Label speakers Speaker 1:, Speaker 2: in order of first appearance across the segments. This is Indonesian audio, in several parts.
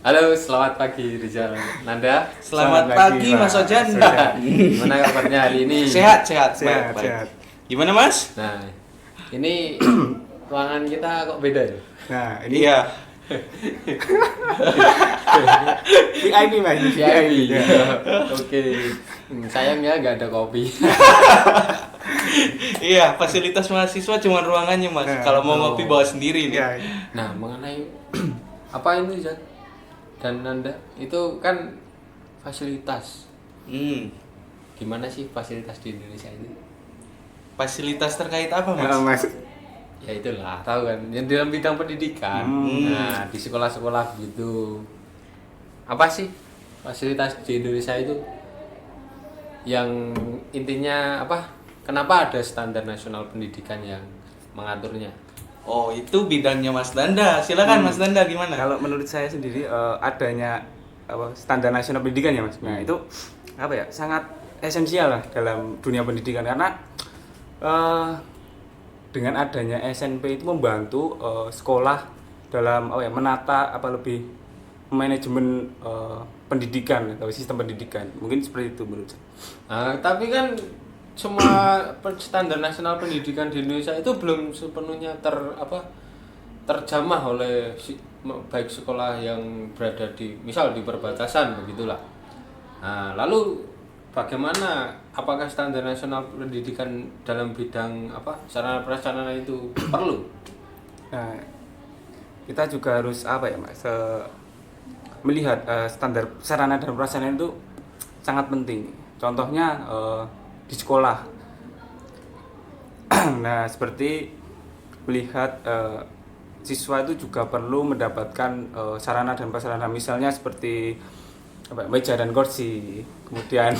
Speaker 1: Halo, selamat pagi Rizal. Nanda,
Speaker 2: Selamat pagi Mas Ojan.
Speaker 1: gimana kabarnya hari ini?
Speaker 2: Sehat.
Speaker 3: Sehat,
Speaker 2: Baik.
Speaker 3: sehat.
Speaker 2: Gimana Mas?
Speaker 1: Nah, ini ruangan kita kok beda ya?
Speaker 3: Nah, ini
Speaker 2: Iya.
Speaker 3: VIP Mas.
Speaker 1: VIP.
Speaker 3: Ya.
Speaker 1: Oke. Sayangnya nggak ada kopi.
Speaker 2: Iya, fasilitas mahasiswa cuma ruangannya Mas.
Speaker 3: Nah,
Speaker 2: Kalau mau ngopi bawa sendiri nih.
Speaker 3: Ya,
Speaker 1: Nah, mengenai apa ini Rizal dan Nanda itu kan fasilitas. Gimana sih fasilitas di Indonesia ini?
Speaker 2: Fasilitas terkait apa
Speaker 3: ya,
Speaker 2: Mas?
Speaker 3: Mas.
Speaker 1: Ya itulah, tahu kan, yang dalam bidang pendidikan. Nah, di sekolah-sekolah gitu. Apa sih fasilitas di Indonesia itu? Yang intinya apa? Kenapa ada standar nasional pendidikan yang mengaturnya?
Speaker 2: Oh, itu bidangnya Mas Danda. Silakan Mas Danda gimana?
Speaker 3: Kalau menurut saya sendiri adanya standar nasional pendidikan ya Mas. Nah, itu apa ya? Sangat esensial lah dalam dunia pendidikan karena dengan adanya SNP itu membantu sekolah dalam menata lebih manajemen pendidikan atau sistem pendidikan. Mungkin seperti itu menurut saya.
Speaker 1: Nah, tapi kan semua standar nasional pendidikan di Indonesia itu belum sepenuhnya terjamah oleh baik sekolah yang berada di misal di perbatasan begitulah. Nah, lalu bagaimana apakah standar nasional pendidikan dalam bidang sarana prasarana itu perlu?
Speaker 3: Nah, kita juga harus Mas, melihat standar sarana dan prasarana itu sangat penting. Contohnya di sekolah. Nah, seperti melihat siswa itu juga perlu mendapatkan sarana dan prasarana, misalnya seperti meja dan kursi, kemudian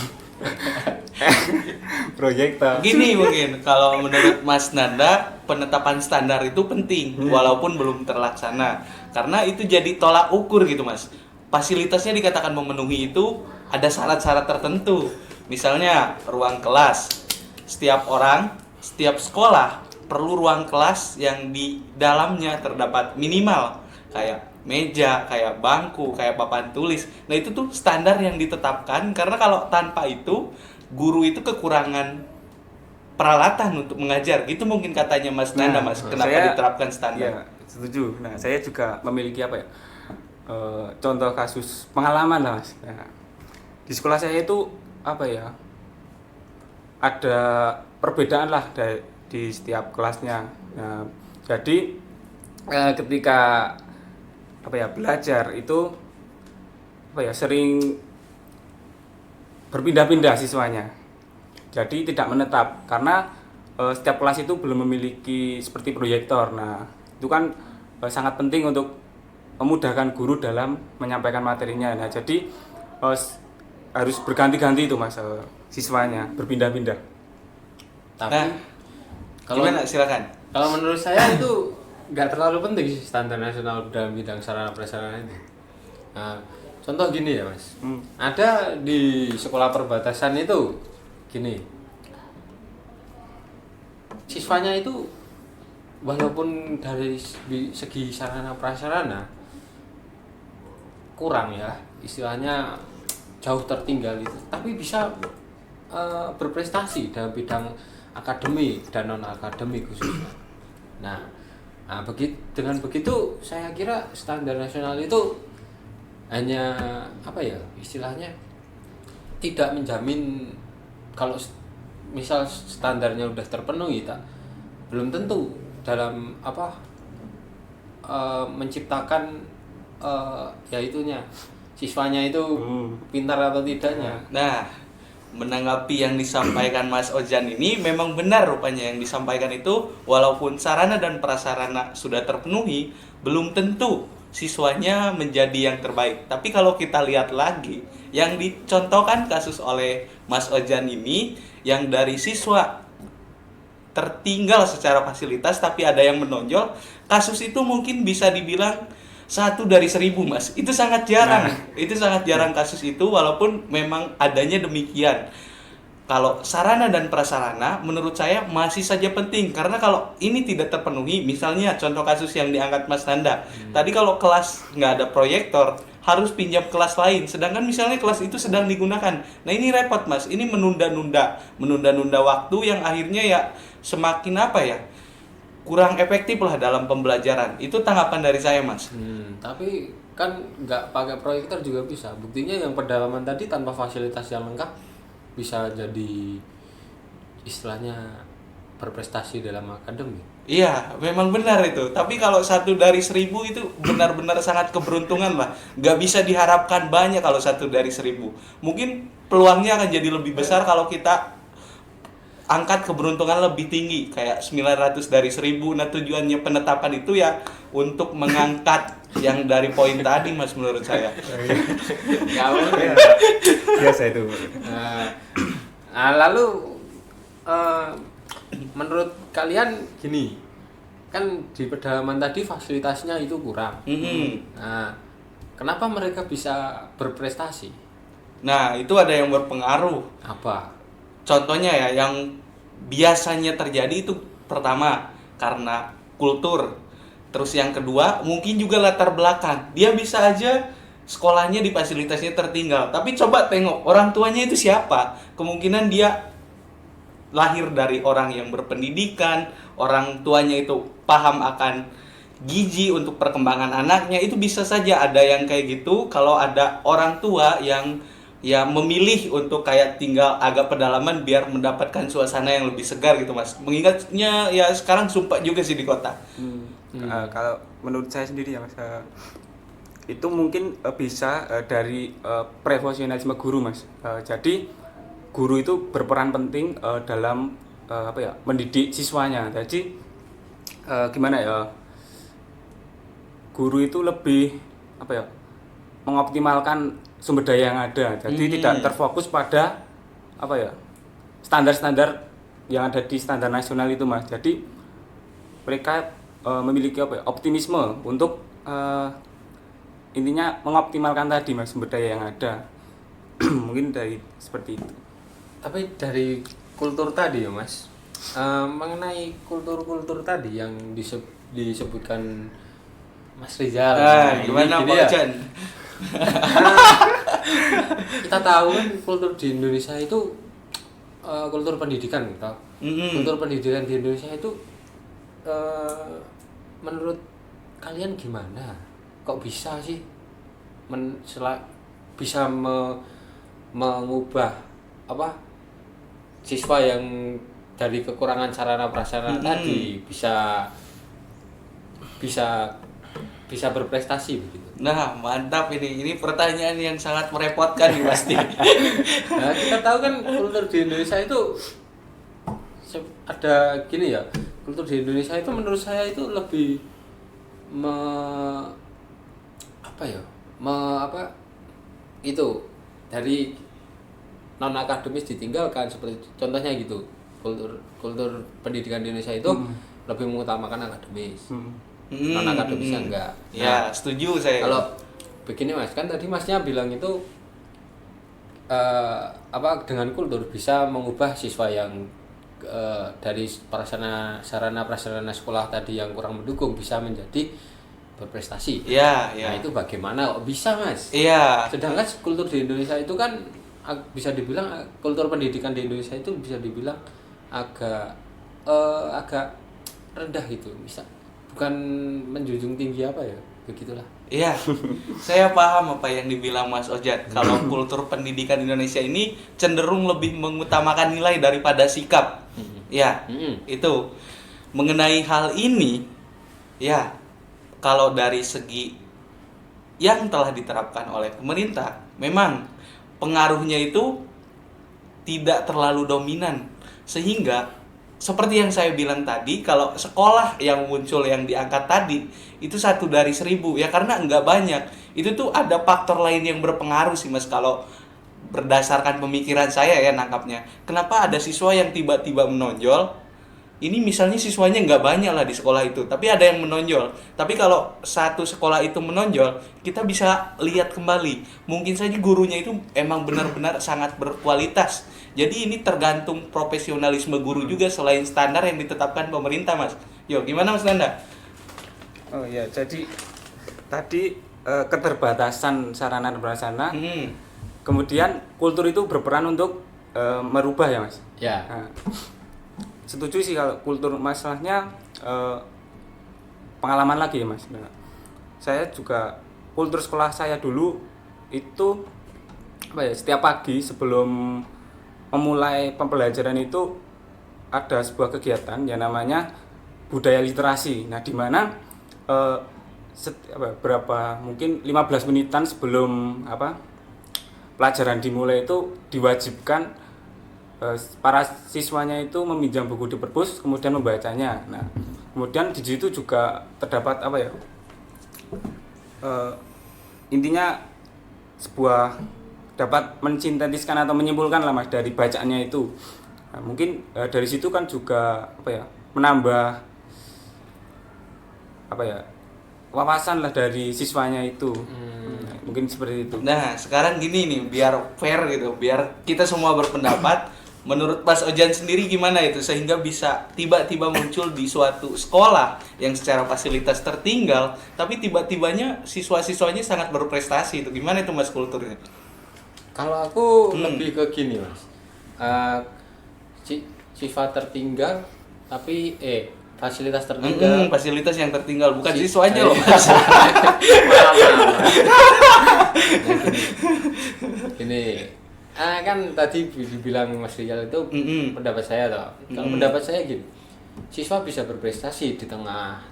Speaker 3: proyektor.
Speaker 2: Gini mungkin kalau menurut Mas Nanda penetapan standar itu penting walaupun belum terlaksana karena itu jadi tolak ukur gitu Mas. Fasilitasnya dikatakan memenuhi itu ada syarat-syarat tertentu. Misalnya ruang kelas. Setiap orang, setiap sekolah perlu ruang kelas yang di dalamnya terdapat minimal kayak meja, kayak bangku, kayak papan tulis. Nah, itu tuh standar yang ditetapkan karena kalau tanpa itu guru itu kekurangan peralatan untuk mengajar. Gitu mungkin katanya Mas Nanda, Mas. Kenapa diterapkan standar?
Speaker 3: Ya, setuju. Nah, saya juga memiliki contoh kasus pengalaman lah, Mas. Nah, di sekolah saya itu ada perbedaan lah di setiap kelasnya. Nah, jadi ketika belajar itu sering berpindah-pindah siswanya. Jadi tidak menetap karena setiap kelas itu belum memiliki seperti proyektor. Nah, itu kan sangat penting untuk memudahkan guru dalam menyampaikan materinya. Nah, jadi harus berganti-ganti itu Mas, siswanya berpindah-pindah.
Speaker 1: Tapi
Speaker 2: gimana? Silakan.
Speaker 1: Kalau menurut saya itu nggak terlalu penting sih standar nasional dalam bidang sarana prasarana itu. Nah, contoh gini ya Mas, ada di sekolah perbatasan itu gini, siswanya itu walaupun dari segi sarana prasarana kurang ya, istilahnya jauh tertinggal itu, tapi bisa berprestasi dalam bidang akademik dan non akademik khususnya. Nah, dengan begitu saya kira standar nasional itu hanya istilahnya tidak menjamin kalau misal standarnya udah terpenuhi belum tentu dalam menciptakan siswanya itu pintar atau tidaknya.
Speaker 2: Nah, menanggapi yang disampaikan Mas Ojan ini memang benar rupanya yang disampaikan itu walaupun sarana dan prasarana sudah terpenuhi belum tentu siswanya menjadi yang terbaik. Tapi kalau kita lihat lagi yang dicontohkan kasus oleh Mas Ojan ini yang dari siswa tertinggal secara fasilitas tapi ada yang menonjol, kasus itu mungkin bisa dibilang 1 dari 1000 Mas. Itu sangat jarang. Itu sangat jarang kasus itu walaupun memang adanya demikian. Kalau sarana dan prasarana menurut saya masih saja penting karena kalau ini tidak terpenuhi, misalnya contoh kasus yang diangkat Mas Nanda. Tadi kalau kelas nggak ada proyektor, harus pinjam kelas lain, sedangkan misalnya kelas itu sedang digunakan. Nah ini repot mas, ini menunda-nunda waktu yang akhirnya ya semakin apa ya, kurang efektif lah dalam pembelajaran. Itu tanggapan dari saya mas.
Speaker 1: Tapi kan nggak pakai proyektor juga bisa. Buktinya yang pedalaman tadi tanpa fasilitas yang lengkap bisa jadi istilahnya berprestasi dalam akademik.
Speaker 2: Iya, memang benar itu. Tapi kalau 1 dari 1000 itu benar-benar sangat keberuntungan lah. Nggak bisa diharapkan banyak kalau 1 dari 1000. Mungkin peluangnya akan jadi lebih besar kalau kita angkat keberuntungan lebih tinggi. Kayak 900 dari 1000. Nah tujuannya penetapan itu ya untuk mengangkat yang dari poin tadi mas menurut saya.
Speaker 3: Ya, biasa itu.
Speaker 1: Lalu menurut kalian gini, kan di pedalaman tadi fasilitasnya itu kurang. Nah, kenapa mereka bisa berprestasi?
Speaker 2: Nah itu ada yang berpengaruh.
Speaker 1: Apa?
Speaker 2: Contohnya ya yang biasanya terjadi itu pertama karena kultur. Terus yang kedua mungkin juga latar belakang. Dia bisa aja sekolahnya di fasilitasnya tertinggal, tapi coba tengok orang tuanya itu siapa. Kemungkinan dia lahir dari orang yang berpendidikan, orang tuanya itu paham akan gizi untuk perkembangan anaknya. Itu bisa saja ada yang kayak gitu. Kalau ada orang tua yang ya memilih untuk kayak tinggal agak pedalaman biar mendapatkan suasana yang lebih segar gitu mas. Mengingatnya ya sekarang sumpah juga sih di kota.
Speaker 3: Kalau menurut saya sendiri ya mas, itu mungkin bisa dari profesionalisme guru mas. Jadi guru itu berperan penting dalam mendidik siswanya. Jadi gimana ya, guru itu lebih mengoptimalkan sumber daya yang ada. Jadi tidak terfokus pada standar-standar yang ada di standar nasional itu mas. Jadi mereka memiliki optimisme untuk intinya mengoptimalkan tadi mas sumber daya yang ada. Mungkin dari seperti itu.
Speaker 1: Tapi dari kultur tadi ya mas, mengenai kultur-kultur tadi yang disebutkan Mas Rizal.
Speaker 2: Gimana Pak Ojan?
Speaker 1: Kita tahu kan kultur di Indonesia itu kultur pendidikan gitu. Kultur pendidikan di Indonesia itu menurut kalian gimana? Kok bisa sih bisa mengubah siswa yang dari kekurangan sarana prasarana tadi bisa berprestasi begitu.
Speaker 2: Nah, mantap ini pertanyaan yang sangat merepotkan nih pasti.
Speaker 1: Nah, kita tahu kan kultur di Indonesia itu ada gini ya. Kultur di Indonesia itu menurut saya itu lebih itu dari non akademis ditinggalkan, seperti contohnya gitu. Kultur pendidikan di Indonesia itu lebih mengutamakan akademis. Non akademisnya enggak.
Speaker 2: Ya, setuju saya.
Speaker 1: Kalau begini Mas, kan tadi Masnya bilang itu dengan kultur bisa mengubah siswa yang dari sarana prasarana sekolah tadi yang kurang mendukung bisa menjadi berprestasi.
Speaker 2: Iya.
Speaker 1: Nah, itu bagaimana kok bisa Mas?
Speaker 2: Iya.
Speaker 1: Sedangkan kultur di Indonesia itu kan bisa dibilang, kultur pendidikan di Indonesia itu bisa dibilang agak rendah gitu, bisa bukan menjunjung tinggi begitulah.
Speaker 2: Iya, saya paham apa yang dibilang Mas Ojat. Kalau kultur pendidikan Indonesia ini cenderung lebih mengutamakan nilai daripada sikap. Ya, itu. Mengenai hal ini, ya, kalau dari segi yang telah diterapkan oleh pemerintah, memang pengaruhnya itu tidak terlalu dominan. Sehingga seperti yang saya bilang tadi, kalau sekolah yang muncul yang diangkat tadi itu 1 dari 1000 ya, karena nggak banyak. Itu tuh ada faktor lain yang berpengaruh sih Mas, kalau berdasarkan pemikiran saya ya nangkapnya. Kenapa ada siswa yang tiba-tiba menonjol? Ini misalnya siswanya nggak banyak lah di sekolah itu, tapi ada yang menonjol. Tapi kalau satu sekolah itu menonjol, kita bisa lihat kembali. Mungkin saja gurunya itu emang benar-benar sangat berkualitas. Jadi ini tergantung profesionalisme guru juga selain standar yang ditetapkan pemerintah Mas. Yo, gimana Mas Nanda?
Speaker 3: Oh ya, jadi tadi keterbatasan sarana dan prasarana.
Speaker 2: Hmm.
Speaker 3: Kemudian kultur itu berperan untuk merubah ya Mas.
Speaker 1: Ya.
Speaker 3: Nah, setuju sih kalau kultur, masalahnya pengalaman lagi ya Mas. Nah, saya juga kultur sekolah saya dulu itu apa ya, setiap pagi sebelum memulai pembelajaran itu ada sebuah kegiatan yang namanya budaya literasi. Nah, di mana berapa mungkin 15 menitan sebelum pelajaran dimulai itu diwajibkan para siswanya itu meminjam buku di perpus kemudian membacanya. Nah, kemudian di situ juga terdapat intinya sebuah dapat mensintetiskan atau menyimpulkan lah Mas dari bacaannya itu. Nah, mungkin dari situ kan juga menambah wawasan lah dari siswanya itu. Mungkin seperti itu.
Speaker 2: Nah, sekarang gini nih, biar fair gitu, biar kita semua berpendapat. Menurut Mas Ojan sendiri gimana itu sehingga bisa tiba-tiba muncul di suatu sekolah yang secara fasilitas tertinggal, tapi tiba-tibanya siswa-siswanya sangat berprestasi itu gimana itu Mas kulturnya?
Speaker 1: Kalau aku lebih ke gini Mas, sifat tertinggal tapi fasilitas tertinggal.
Speaker 2: Fasilitas yang tertinggal bukan siswanya loh Mas.
Speaker 1: Gini, kan tadi dibilang Mas Rizal itu pendapat saya toh. Kalau pendapat saya gini, siswa bisa berprestasi di tengah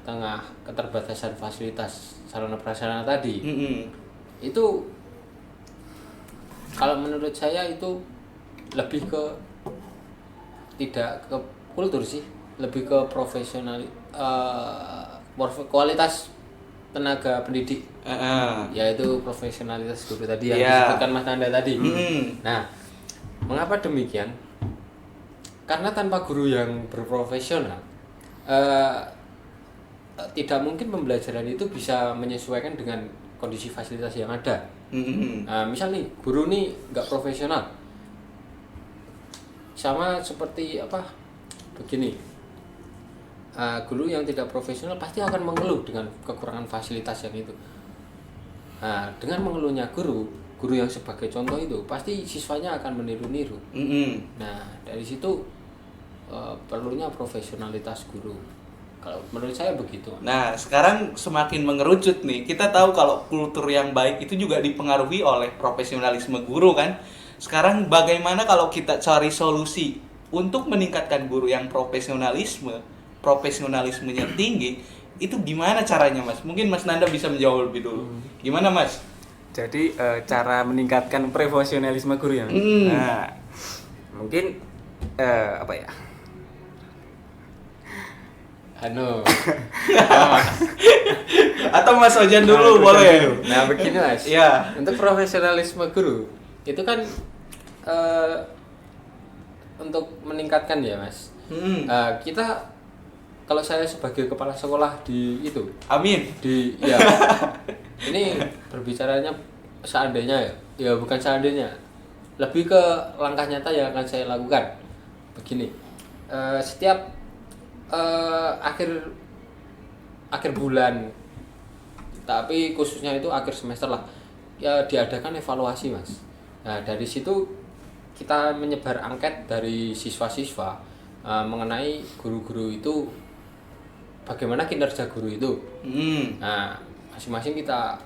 Speaker 1: keterbatasan fasilitas sarana prasarana tadi. Itu kalau menurut saya itu lebih ke tidak ke kultur sih, lebih ke profesional, kualitas tenaga pendidik, yaitu profesionalitas guru tadi yang disebutkan Mas Nanda tadi. Nah, mengapa demikian? Karena tanpa guru yang berprofesional, tidak mungkin pembelajaran itu bisa menyesuaikan dengan kondisi fasilitas yang ada. Misal nih, guru nih nggak profesional, sama seperti begini. Guru yang tidak profesional pasti akan mengeluh dengan kekurangan fasilitas yang itu. Dengan mengeluhnya guru yang sebagai contoh itu pasti siswanya akan meniru-niru. Nah, dari situ perlunya profesionalitas guru. Kalau menurut saya begitu.
Speaker 2: Nah, sekarang semakin mengerucut nih. Kita tahu kalau kultur yang baik itu juga dipengaruhi oleh profesionalisme guru kan. Sekarang bagaimana kalau kita cari solusi untuk meningkatkan guru yang profesionalismenya tinggi, itu gimana caranya Mas? Mungkin Mas Nanda bisa menjawab lebih dulu. Gimana Mas?
Speaker 3: Jadi cara meningkatkan profesionalisme guru ya. Nah, mungkin
Speaker 2: Atau Mas Ojan dulu boleh.
Speaker 1: Nah, begini Mas.
Speaker 2: Ya.
Speaker 1: Untuk profesionalisme guru itu kan untuk meningkatkan ya Mas. Kita, kalau saya sebagai kepala sekolah di itu,
Speaker 2: amin.
Speaker 1: Ini berbicaranya seandainya ya bukan seandainya, lebih ke langkah nyata yang akan saya lakukan. Begini, setiap akhir bulan, tapi khususnya itu akhir semester lah, ya diadakan evaluasi Mas. Nah, dari situ kita menyebar angket dari siswa-siswa mengenai guru-guru itu, bagaimana kinerja guru itu. Nah, masing-masing kita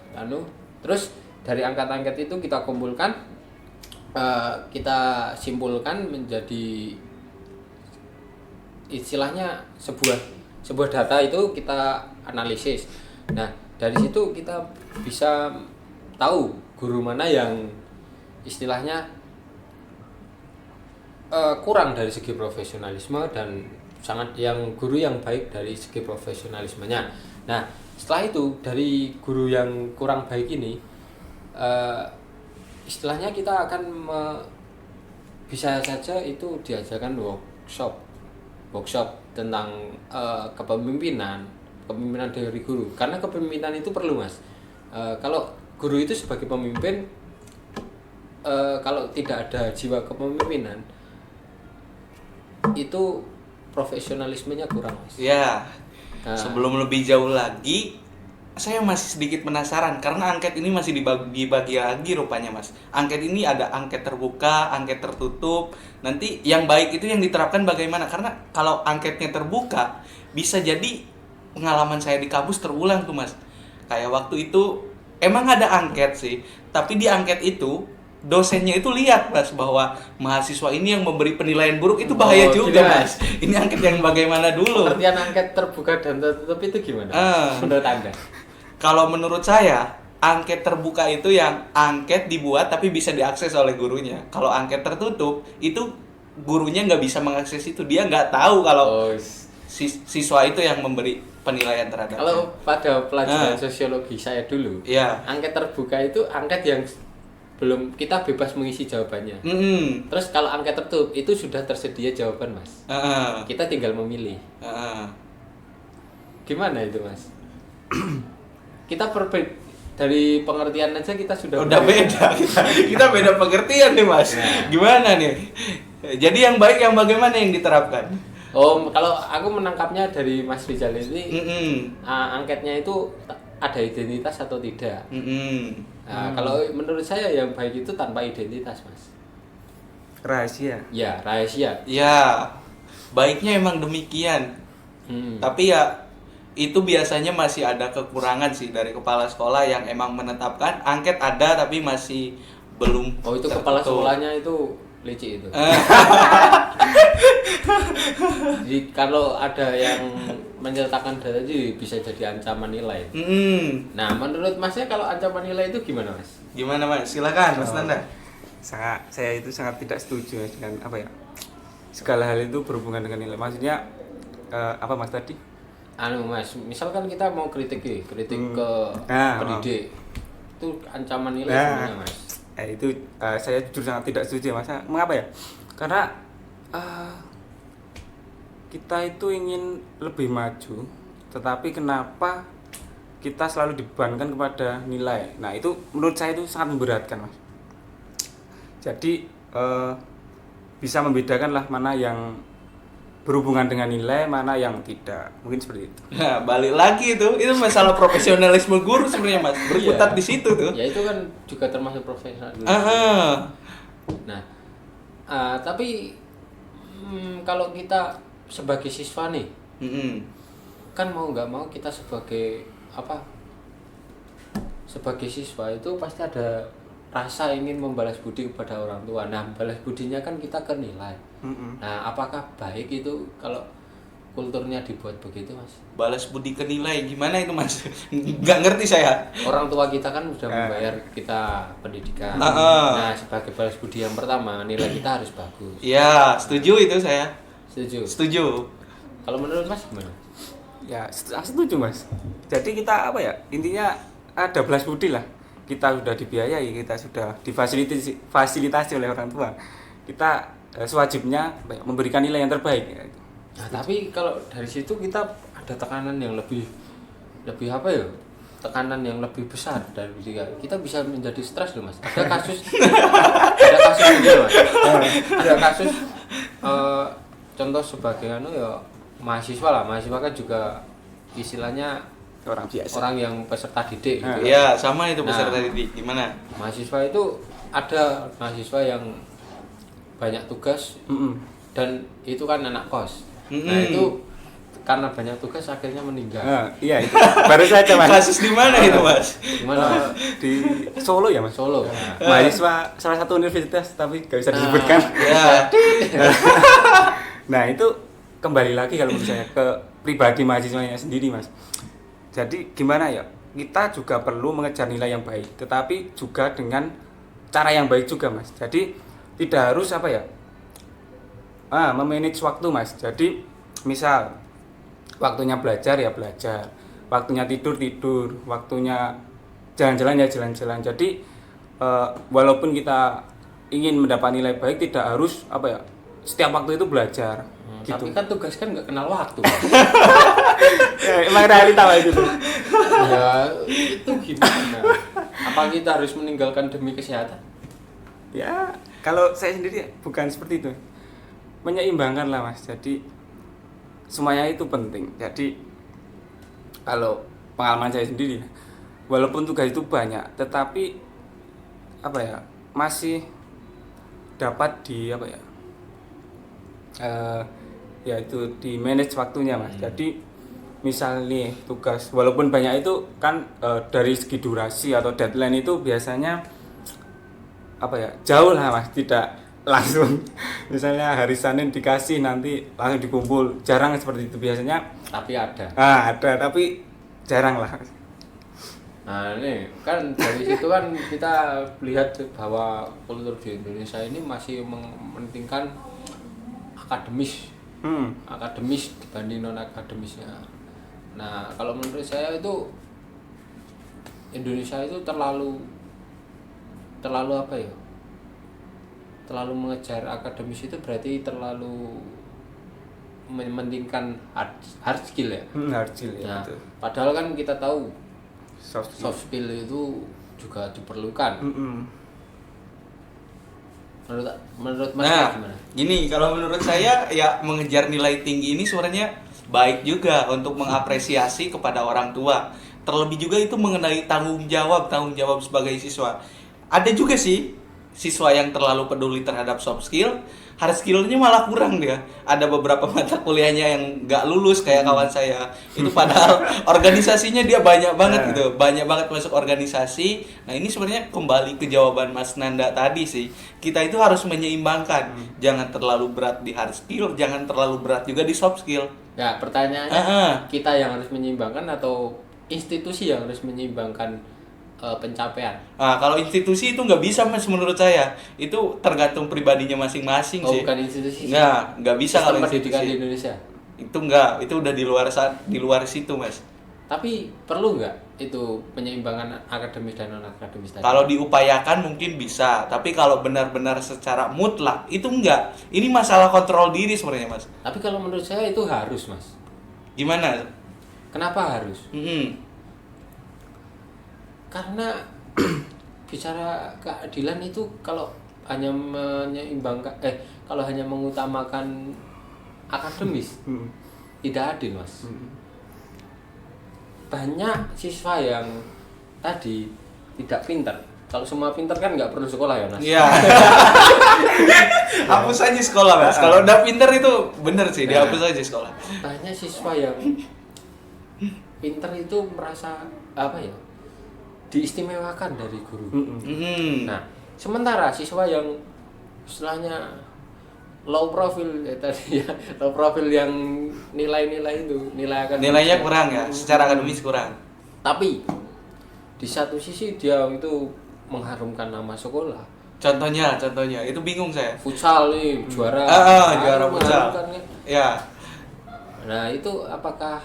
Speaker 1: terus dari angkat-angkat itu kita kumpulkan, kita simpulkan menjadi istilahnya sebuah data itu kita analisis. Nah, dari situ kita bisa tahu guru mana yang istilahnya kurang dari segi profesionalisme dan guru yang baik dari segi profesionalismenya. Nah, setelah itu dari guru yang kurang baik ini, istilahnya kita akan bisa saja itu diajarkan workshop tentang kepemimpinan dari guru. Karena kepemimpinan itu perlu Mas. Kalau guru itu sebagai pemimpin, kalau tidak ada jiwa kepemimpinan, itu profesionalismenya kurang Mas.
Speaker 2: Ya. Sebelum lebih jauh lagi, saya masih sedikit penasaran karena angket ini masih dibagi lagi rupanya Mas. Angket ini ada angket terbuka, angket tertutup. Nanti yang baik itu yang diterapkan bagaimana? Karena kalau angketnya terbuka bisa jadi pengalaman saya di kampus terulang tuh Mas. Kayak waktu itu emang ada angket sih, tapi di angket itu dosennya itu lihat Mas bahwa mahasiswa ini yang memberi penilaian buruk itu bahaya juga
Speaker 1: gila.
Speaker 2: Mas. Ini angket yang bagaimana dulu?
Speaker 1: Pengertian angket terbuka dan tertutup itu gimana? Menurut Anda?
Speaker 2: Kalau menurut saya, angket terbuka itu yang angket dibuat tapi bisa diakses oleh gurunya. Kalau angket tertutup, itu gurunya nggak bisa mengakses itu. Dia nggak tahu kalau siswa itu yang memberi penilaian terhadapnya.
Speaker 1: Kalau pada pelajaran sosiologi saya dulu,
Speaker 2: Iya.
Speaker 1: angket terbuka itu angket yang belum kita bebas mengisi jawabannya. Terus kalau angket tertutup itu sudah tersedia jawaban Mas. Kita tinggal memilih. Gimana itu Mas? Kita dari pengertian aja kita sudah
Speaker 2: beda. Kita beda pengertian nih Mas.
Speaker 1: Nah.
Speaker 2: Gimana nih? Jadi yang baik yang bagaimana yang diterapkan?
Speaker 1: Oh, kalau aku menangkapnya dari Mas Rizal ini, angketnya itu ada identitas atau tidak. Nah, kalau menurut saya yang baik itu tanpa identitas, Mas.
Speaker 3: Rahasia.
Speaker 1: Ya, rahasia.
Speaker 2: Ya, baiknya emang demikian. Tapi ya itu biasanya masih ada kekurangan sih dari kepala sekolah yang emang menetapkan angket ada tapi masih belum.
Speaker 1: Oh, itu kepala sekolahnya itu licik itu. Jadi kalau ada yang menyertakan data itu bisa jadi ancaman nilai. Nah, menurut Masnya kalau ancaman nilai itu gimana, Mas?
Speaker 2: Gimana Mas? Silakan Mas Nanda.
Speaker 3: Saya itu sangat tidak setuju dengan apa ya, segala hal itu berhubungan dengan nilai. Maksudnya apa Mas tadi?
Speaker 1: Mas, misalkan kita mau kritik ke pendidik, itu ancaman nilai sebenarnya Mas.
Speaker 3: Itu saya jujur sangat tidak setuju Mas. Mengapa ya? Karena kita itu ingin lebih maju, tetapi kenapa kita selalu dibebankan kepada nilai? Nah itu menurut saya itu sangat memberatkan Mas. Jadi bisa membedakan lah mana yang berhubungan dengan nilai, mana yang tidak, mungkin seperti itu.
Speaker 2: Nah, balik lagi itu masalah profesionalisme guru sebenarnya Mas, berkutat di situ tuh.
Speaker 1: Ya itu kan juga termasuk profesional guru. Nah, tapi kalau kita sebagai siswa nih, kan mau nggak mau kita sebagai sebagai siswa itu pasti ada rasa ingin membalas budi kepada orang tua. Nah, balas budinya kan kita ke nilai. Nah, apakah baik itu kalau kulturnya dibuat begitu, Mas?
Speaker 2: Balas budi ke nilai gimana itu Mas? Nggak ngerti saya.
Speaker 1: Orang tua kita kan sudah membayar kita pendidikan. Nah, sebagai balas budi yang pertama, nilai kita harus bagus.
Speaker 2: Iya, setuju itu saya.
Speaker 1: Setuju. Kalau menurut Mas gimana?
Speaker 3: Ya, setuju Mas. Jadi kita intinya ada balas budi lah. Kita sudah dibiayai, kita sudah difasilitasi oleh orang tua. Kita sewajibnya memberikan nilai yang terbaik.
Speaker 1: Nah, tapi kalau dari situ kita ada tekanan yang lebih tekanan yang lebih besar dari kita bisa menjadi stres loh Mas. Ada kasus ini Mas. Ada kasus contoh sebagai mahasiswa kan juga istilahnya
Speaker 3: Orang biasa.
Speaker 1: Orang yang peserta didik gitu.
Speaker 2: Iya, sama itu peserta didik. Gimana?
Speaker 1: Mahasiswa itu ada mahasiswa yang banyak tugas dan itu kan anak kos. Nah, itu karena banyak tugas akhirnya meninggal.
Speaker 3: Iya itu. Baru saja Mas.
Speaker 2: Kasus di mana itu Mas?
Speaker 1: Gimana?
Speaker 3: Di Solo ya Mas.
Speaker 1: Solo.
Speaker 3: Mahasiswa salah satu universitas tapi gak bisa disebutkan.
Speaker 2: Ya.
Speaker 3: Nah itu kembali lagi kalau menurut saya ke pribadi mahasiswanya sendiri Mas. Jadi gimana ya, kita juga perlu mengejar nilai yang baik, tetapi juga dengan cara yang baik juga Mas. Jadi tidak harus memanage waktu Mas. Jadi misal waktunya belajar ya belajar, waktunya tidur, waktunya jalan-jalan ya jalan-jalan. Jadi walaupun kita ingin mendapat nilai baik, tidak harus setiap waktu itu belajar. Gitu.
Speaker 1: Tapi kan tugas kan nggak kenal waktu.
Speaker 3: Emang realita itu.
Speaker 1: Ya itu gimana? Apa kita harus meninggalkan demi kesehatan?
Speaker 3: Ya kalau saya sendiri bukan seperti itu. Menyeimbangkan lah Mas. Jadi semuanya itu penting. Jadi kalau pengalaman saya sendiri, walaupun tugas itu banyak tetapi apa ya, masih dapat di apa ya, ya itu di manage waktunya Mas. Jadi misal nih tugas walaupun banyak itu kan dari segi durasi atau deadline itu biasanya apa ya, jauh lah Mas, tidak langsung misalnya hari Senin dikasih nanti langsung dikumpul, jarang seperti itu biasanya.
Speaker 1: Tapi ada.
Speaker 3: Ada tapi jarang lah.
Speaker 1: Nah ini kan dari situ kan kita lihat bahwa kultur di Indonesia ini masih mementingkan akademis, akademis dibanding non akademisnya. Nah kalau menurut saya itu Indonesia itu terlalu apa ya? Terlalu mengejar akademis itu berarti terlalu mementingkan hard skill ya.
Speaker 3: Hard skill ya.
Speaker 1: Nah,
Speaker 3: betul.
Speaker 1: padahal kan kita tahu
Speaker 3: Soft
Speaker 1: soft skill itu juga diperlukan. Menurut Mas gimana?
Speaker 2: Gini, kalau menurut saya ya mengejar nilai tinggi ini sebenarnya baik juga untuk mengapresiasi kepada orang tua. Terlebih juga itu mengenai tanggung jawab sebagai siswa. Ada juga sih siswa yang terlalu peduli terhadap soft skill, hard skill-nya malah kurang dia. Ada beberapa mata kuliahnya yang nggak lulus kayak kawan saya. Itu padahal organisasinya dia banyak banget gitu, banyak banget masuk organisasi. Nah ini sebenarnya kembali ke jawaban Mas Nanda tadi sih. Kita itu harus menyeimbangkan, jangan terlalu berat di hard skill, jangan terlalu berat juga di soft skill.
Speaker 1: Ya pertanyaannya kita yang harus menyeimbangkan atau institusi yang harus menyeimbangkan pencapaian?
Speaker 2: Nah, kalau institusi itu nggak bisa Mas menurut saya. Itu tergantung pribadinya masing-masing sih.
Speaker 1: Bukan institusi.
Speaker 2: Nggak bisa
Speaker 1: Sistem
Speaker 2: kalau
Speaker 1: pendidikan
Speaker 2: institusi.
Speaker 1: di Indonesia.
Speaker 2: Itu nggak, itu udah di luar situ Mas.
Speaker 1: Tapi perlu nggak itu penyeimbangkan akademis dan non akademis tadi?
Speaker 2: Kalau diupayakan mungkin bisa, tapi kalau benar-benar secara mutlak itu enggak. Ini masalah kontrol diri sebenarnya Mas.
Speaker 1: Tapi kalau menurut saya itu harus Mas.
Speaker 2: Gimana?
Speaker 1: Kenapa harus?
Speaker 2: Mm-mm.
Speaker 1: Karena bicara keadilan itu kalau hanya menyeimbangkan kalau hanya mengutamakan akademis tidak adil Mas. Banyak siswa yang tadi tidak pintar. Kalau semua pintar kan nggak perlu sekolah ya Mas.
Speaker 2: Iya. Hapus aja sekolah Mas. Kalau udah pintar itu bener sih, dihapus aja sekolah.
Speaker 1: Banyak siswa yang pintar itu merasa apa ya? Diistimewakan dari guru. Nah, sementara siswa yang istilahnya low profile tadi ya, low profile yang nilainya
Speaker 2: kurang ya, secara akademis kurang.
Speaker 1: Tapi di satu sisi dia itu mengharumkan nama sekolah.
Speaker 2: Contohnya itu bingung saya.
Speaker 1: Futsal nih juara.
Speaker 2: Juara futsal.
Speaker 1: Kan?
Speaker 2: Ya.
Speaker 1: Nah, itu apakah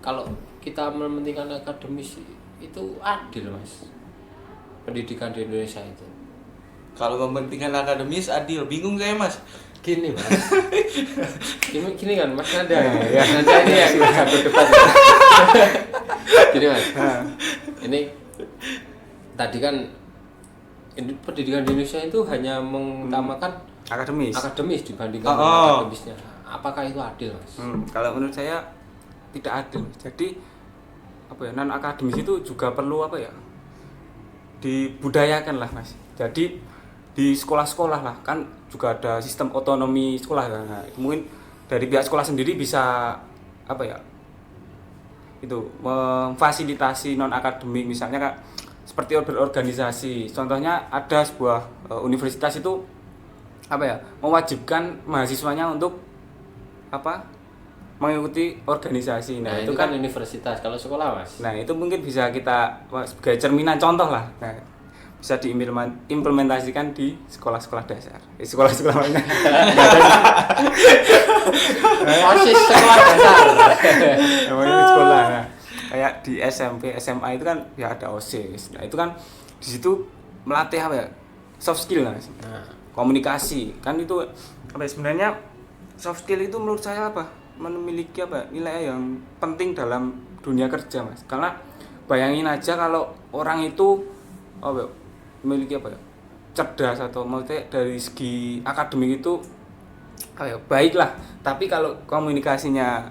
Speaker 1: kalau kita mementingkan akademis itu adil Mas? Pendidikan di Indonesia itu.
Speaker 2: Kalau mementingkan akademis adil, bingung saya Mas.
Speaker 1: Gini Mas. gini kan Mas Nanda. Ya. Nanda ini yang satu depan. Gini Mas. Ini tadi kan pendidikan di Indonesia itu hanya mengutamakan akademis dibandingkan akademisnya. Apakah itu adil Mas?
Speaker 3: Kalau menurut saya tidak adil. Jadi apa ya, non akademis itu juga perlu apa ya, dibudayakan lah Mas. Jadi di sekolah-sekolah lah kan juga ada sistem otonomi sekolah. Nah, mungkin dari pihak sekolah sendiri bisa apa ya, itu memfasilitasi non akademik, misalnya Kak, seperti berorganisasi. Contohnya ada sebuah universitas itu apa ya, mewajibkan mahasiswanya untuk apa, mengikuti organisasi.
Speaker 1: Nah, itu kan universitas. Kalau sekolah Mas?
Speaker 3: Nah, itu mungkin bisa kita sebagai cerminan contoh lah. Nah, bisa diimplementasikan di sekolah-sekolah dasar. Sekolah-sekolah mana?
Speaker 1: Osis sekolah dasar.
Speaker 3: Namanya di sekolah. Nah, kayak di SMP, SMA itu kan ya ada OSIS. Nah, itu kan di situ melatih apa ya? Soft skill Mas.
Speaker 1: Nah,
Speaker 3: komunikasi. Kan itu apa ya, sebenarnya soft skill itu menurut saya apa? Memiliki apa nilai yang penting dalam dunia kerja Mas, karena bayangin aja kalau orang itu memiliki apa ya, cerdas atau maksudnya dari segi akademik itu baik lah, tapi kalau komunikasinya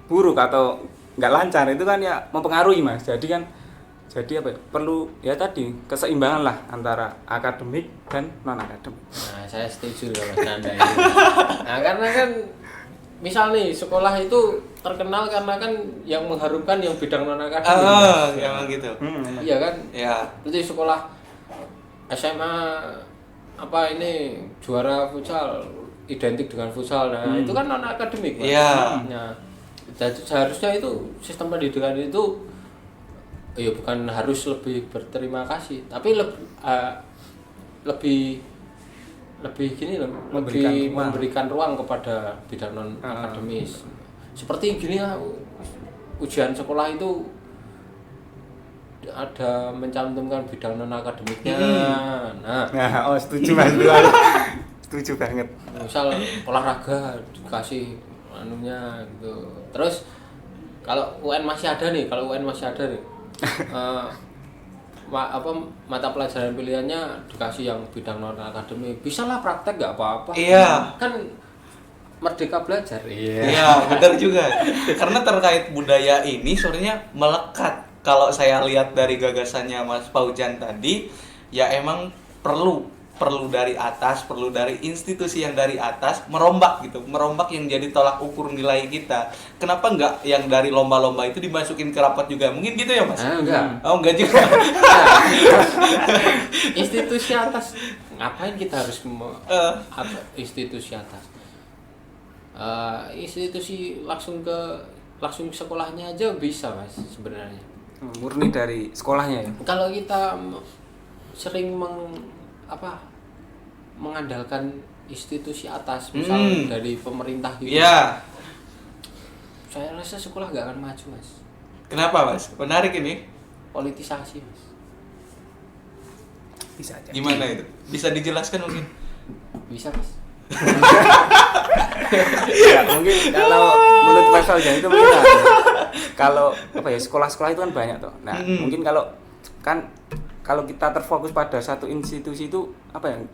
Speaker 3: buruk atau nggak lancar itu kan ya mempengaruhi Mas. Jadi apa ya, perlu ya tadi keseimbangan lah antara akademik dan non akademik.
Speaker 1: Nah, saya setuju dengan Mas Nanda ini. Nah, karena kan misal nih sekolah itu terkenal karena kan yang mengharumkan yang bidang non akademik.
Speaker 2: Emang gitu.
Speaker 1: Iya kan?
Speaker 2: Ya.
Speaker 1: Berarti sekolah SMA apa ini juara futsal identik dengan futsal. Nah, itu kan non akademik, Mas.
Speaker 2: Iya.
Speaker 1: Nah, jadi seharusnya itu sistem pendidikan itu ya bukan harus lebih berterima kasih, tapi lebih gini loh, memberikan ruang kepada bidang non akademis. Seperti gini ya, ujian sekolah itu ada mencantumkan bidang non akademiknya. Nah,
Speaker 3: setuju Mas. Setuju banget.
Speaker 1: Misal olahraga dikasih anunya gitu. Terus kalau UN masih ada nih, mata pelajaran pilihannya dikasih yang bidang non akademik, bisa lah praktek nggak apa-apa.
Speaker 2: Iya.
Speaker 1: Kan merdeka belajar.
Speaker 2: Iya, benar juga. Karena terkait budaya ini sebenarnya melekat. Kalau saya lihat dari gagasannya Mas Paujan tadi, ya emang perlu dari atas, perlu dari institusi yang dari atas merombak yang jadi tolak ukur nilai kita. Kenapa enggak yang dari lomba-lomba itu dimasukin ke rapat juga? Mungkin gitu ya Mas?
Speaker 1: Enggak.
Speaker 2: Oh enggak juga.
Speaker 1: Institusi atas, ngapain kita harus institusi atas? Institusi langsung sekolahnya aja bisa Mas sebenarnya.
Speaker 3: Murni dari sekolahnya ya.
Speaker 1: Kalau kita sering mengandalkan institusi atas, misal dari pemerintah gitu.
Speaker 2: Iya.
Speaker 1: Saya rasa sekolah nggak akan maju, Mas.
Speaker 2: Kenapa, Mas? Menarik ini.
Speaker 1: Politisasi, Mas.
Speaker 3: Bisa aja.
Speaker 2: Gimana itu? Bisa dijelaskan mungkin?
Speaker 1: Bisa, Mas.
Speaker 3: Ya, mungkin kalau menurut Mas Paujan itu mungkin kalau sekolah-sekolah itu kan banyak toh. Nah, mungkin kalau kita terfokus pada satu institusi itu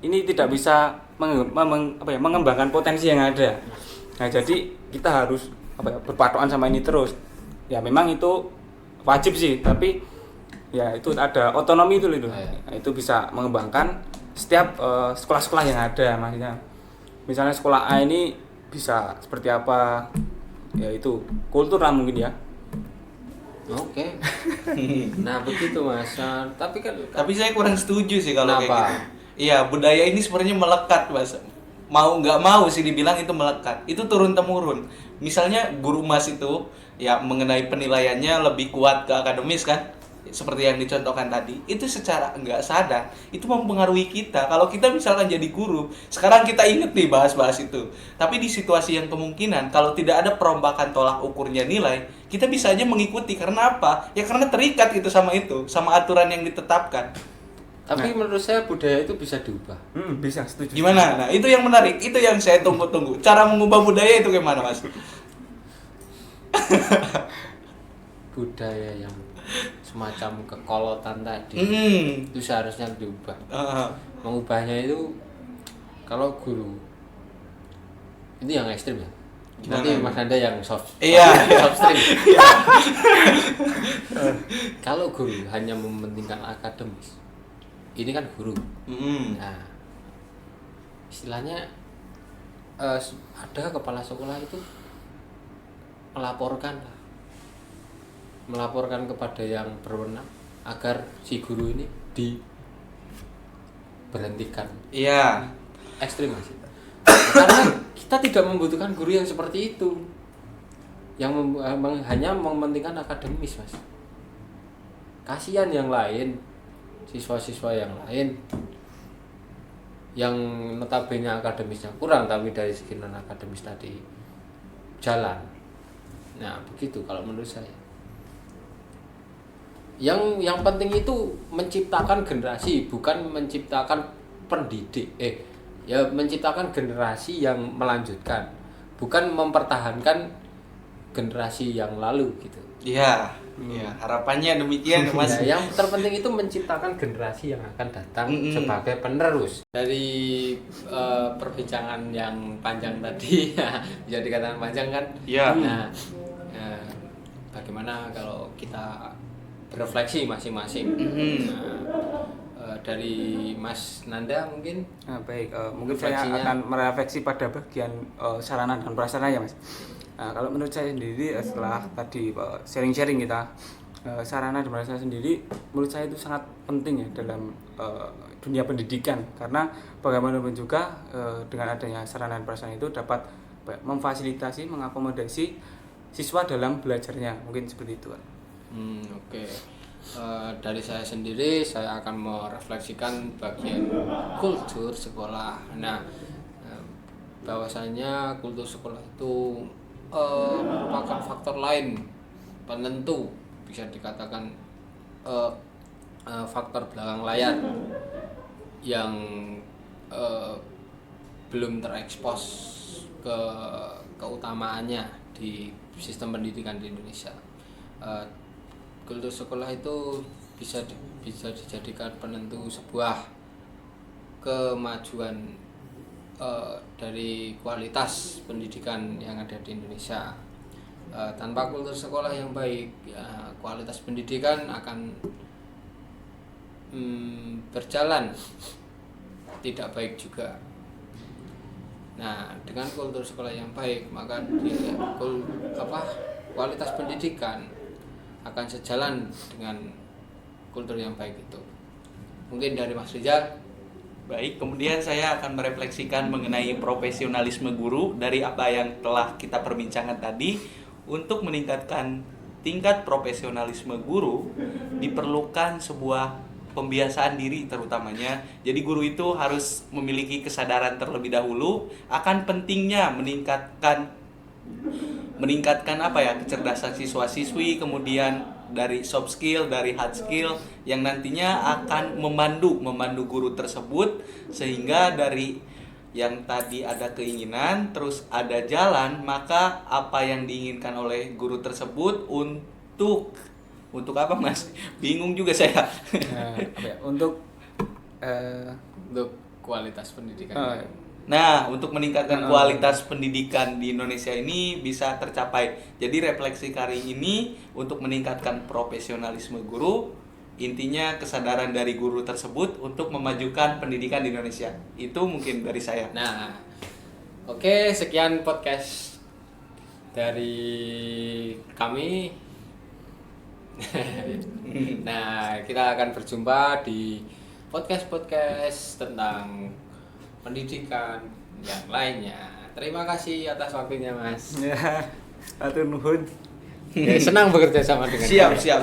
Speaker 3: ini tidak bisa mengembangkan potensi yang ada. Nah, jadi kita harus berpatokan sama ini terus. Ya memang itu wajib sih, tapi ya itu ada otonomi itu. Nah, itu bisa mengembangkan setiap sekolah-sekolah yang ada, maksudnya. Misalnya sekolah A ini bisa seperti apa? Ya itu kultur lah mungkin ya.
Speaker 1: Oke. Nah, begitu Mas. Nah,
Speaker 2: tapi saya kurang setuju sih kalau kayak
Speaker 1: kenapa?
Speaker 2: gitu. Iya, budaya ini sebenarnya melekat, Mas. Mau nggak mau sih dibilang itu melekat. Itu turun temurun. Misalnya guru Mas itu ya mengenai penilaiannya lebih kuat ke akademis kan? Seperti yang dicontohkan tadi, itu secara nggak sadar itu mempengaruhi kita. Kalau kita misalkan jadi guru, sekarang kita inget nih bahas-bahas itu, tapi di situasi yang kemungkinan kalau tidak ada perombakan tolak ukurnya nilai, kita bisa aja mengikuti. Karena apa? Ya karena terikat gitu sama aturan yang ditetapkan.
Speaker 1: Tapi menurut saya budaya itu bisa diubah.
Speaker 3: Bisa, setuju.
Speaker 2: Gimana? Nah, itu yang menarik, itu yang saya tunggu-tunggu. Cara mengubah budaya itu gimana, Mas?
Speaker 1: Budaya yang semacam kekolotan tadi itu seharusnya diubah. Mengubahnya itu kalau guru itu yang ekstrim ya. Nanti Mas Nanda yang soft stream. Kalau guru hanya mementingkan akademis, ini kan guru. Nah, istilahnya ada kepala sekolah itu melaporkan kepada yang berwenang agar si guru ini diberhentikan.
Speaker 2: Iya.
Speaker 1: Ekstrim Mas. Karena kita tidak membutuhkan guru yang seperti itu, yang hanya mementingkan akademis, Mas. Kasihan yang lain, siswa-siswa yang lain yang notabene akademisnya kurang tapi dari segi non akademis tadi jalan. Nah, begitu kalau menurut saya. Yang penting itu menciptakan generasi, bukan menciptakan pendidik. Menciptakan generasi yang melanjutkan, bukan mempertahankan generasi yang lalu gitu.
Speaker 2: Iya, ya, harapannya demikian Mas.
Speaker 1: Ya, yang terpenting itu menciptakan generasi yang akan datang sebagai penerus. Dari perbincangan yang panjang tadi, bisa dikatakan panjang kan?
Speaker 2: Iya.
Speaker 1: Nah, bagaimana kalau kita berefleksi masing-masing? Dari Mas Nanda mungkin?
Speaker 3: Nah, baik, mungkin saya
Speaker 1: Refleksinya.
Speaker 3: akan merefleksi pada bagian sarana dan prasarana ya Mas. Nah, kalau menurut saya sendiri setelah tadi sharing-sharing kita, sarana dan prasarana sendiri menurut saya itu sangat penting ya dalam dunia pendidikan, karena bagaimanapun juga dengan adanya sarana dan prasarana itu dapat memfasilitasi, mengakomodasi siswa dalam belajarnya, mungkin seperti itu kan.
Speaker 1: Oke. Dari saya sendiri, saya akan merefleksikan bagian kultur sekolah. Nah, bahwasanya kultur sekolah itu merupakan faktor lain penentu, bisa dikatakan faktor belakang layar yang belum terekspos keutamaannya di sistem pendidikan di Indonesia. Kultur sekolah itu bisa dijadikan penentu sebuah kemajuan dari kualitas pendidikan yang ada di Indonesia. Tanpa kultur sekolah yang baik, ya, kualitas pendidikan akan berjalan tidak baik juga. Nah, dengan kultur sekolah yang baik, maka kualitas pendidikan akan sejalan dengan kultur yang baik itu. Mungkin dari Mas Rizal.
Speaker 2: Baik, kemudian saya akan merefleksikan mengenai profesionalisme guru dari apa yang telah kita perbincangkan tadi. Untuk meningkatkan tingkat profesionalisme guru diperlukan sebuah pembiasaan diri terutamanya. Jadi guru itu harus memiliki kesadaran terlebih dahulu akan pentingnya meningkatkan kecerdasan siswa-siswi, kemudian dari soft skill, dari hard skill yang nantinya akan memandu guru tersebut, sehingga dari yang tadi ada keinginan terus ada jalan, maka apa yang diinginkan oleh guru tersebut untuk apa Mas? Bingung juga saya.
Speaker 3: Untuk
Speaker 1: kualitas pendidikan.
Speaker 2: Nah, untuk meningkatkan kualitas pendidikan di Indonesia ini bisa tercapai. Jadi refleksi kali ini untuk meningkatkan profesionalisme guru, intinya kesadaran dari guru tersebut untuk memajukan pendidikan di Indonesia. Itu mungkin dari saya.
Speaker 1: Nah, oke, sekian podcast dari kami. Nah, kita akan berjumpa di podcast tentang pendidikan yang lainnya. Terima kasih atas waktunya, Mas.
Speaker 3: ya, atur nuhun.
Speaker 1: Senang bekerja sama dengan
Speaker 2: Siap.